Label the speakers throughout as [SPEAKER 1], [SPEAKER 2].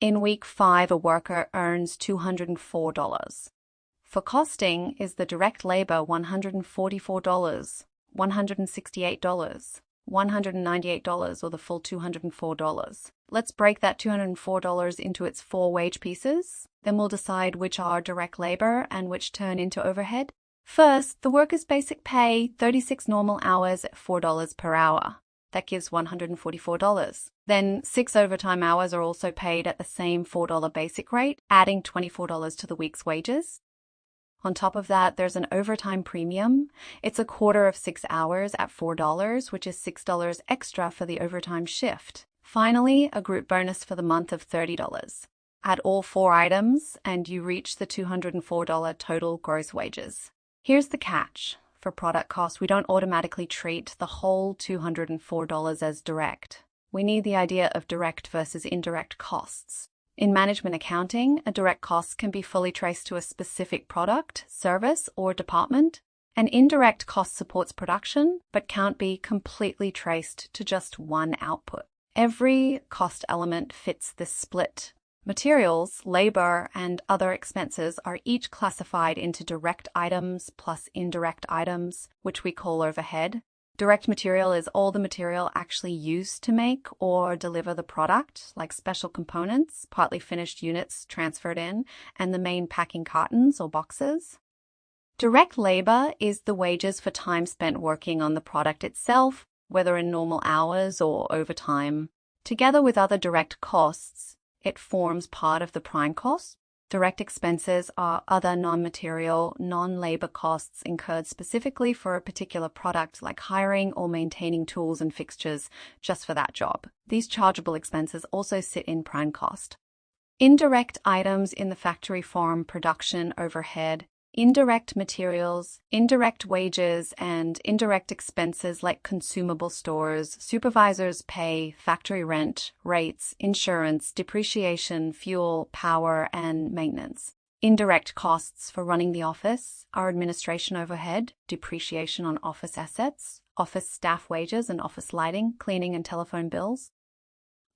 [SPEAKER 1] In week 5, a worker earns $204. For costing, is the direct labor $144, $168, $198, or the full $204? Let's break that $204 into its 4 wage pieces. Then we'll decide which are direct labor and which turn into overhead. First, the worker's basic pay, 36 normal hours at $4 per hour. That gives $144. Then 6 overtime hours are also paid at the same $4 basic rate, adding $24 to the week's wages. On top of that, there's an overtime premium. It's a quarter of 6 hours at $4, which is $6 extra for the overtime shift. Finally, a group bonus for the month of $30. Add all 4 items and you reach the $204 total gross wages. Here's the catch. For product cost, we don't automatically treat the whole $204 as direct. We need the idea of direct versus indirect costs. In management accounting, a direct cost can be fully traced to a specific product, service, or department. An indirect cost supports production, but can't be completely traced to just one output. Every cost element fits this split. Materials, labor, and other expenses are each classified into direct items plus indirect items, which we call overhead. Direct material is all the material actually used to make or deliver the product, like special components, partly finished units transferred in, and the main packing cartons or boxes. Direct labor is the wages for time spent working on the product itself, whether in normal hours or overtime. Together with other direct costs, it forms part of the prime cost. Direct expenses are other non-material, non-labor costs incurred specifically for a particular product, like hiring or maintaining tools and fixtures just for that job. These chargeable expenses also sit in prime cost. Indirect items in the factory form production overhead, indirect materials, indirect wages, and indirect expenses like consumable stores, supervisors' pay, factory rent, rates, insurance, depreciation, fuel, power, and maintenance. Indirect costs for running the office are administration overhead, depreciation on office assets, office staff wages and office lighting, cleaning and telephone bills.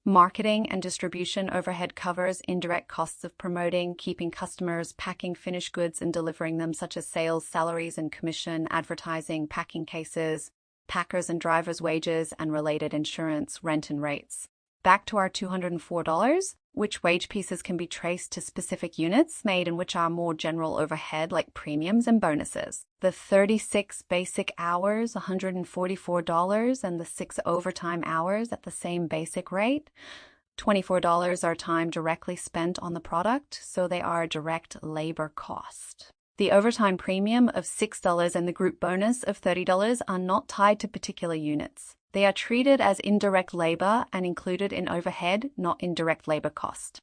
[SPEAKER 1] Marketing and distribution overhead covers indirect costs of promoting, keeping customers, packing finished goods and delivering them, such as sales, salaries and commission, advertising, packing cases, packers and drivers' wages, and related insurance, rent and rates. Back to our $204, which wage pieces can be traced to specific units made and which are more general overhead like premiums and bonuses. The 36 basic hours, $144, and the 6 overtime hours at the same basic rate, $24 are time directly spent on the product, so they are direct labor cost. The overtime premium of $6 and the group bonus of $30 are not tied to particular units. They are treated as indirect labor and included in overhead, not in direct labor cost.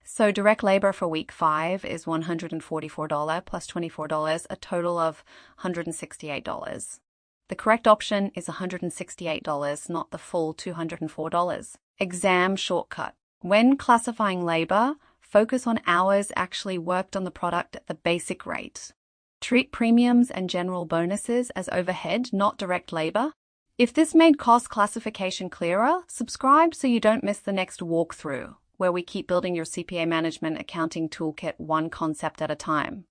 [SPEAKER 1] So direct labor for week 5 is $144 plus $24, a total of $168. The correct option is $168, not the full $204. Exam shortcut. When classifying labor, focus on hours actually worked on the product at the basic rate. Treat premiums and general bonuses as overhead, not direct labor. If this made cost classification clearer, subscribe so you don't miss the next walkthrough, where we keep building your CPA Management accounting toolkit one concept at a time.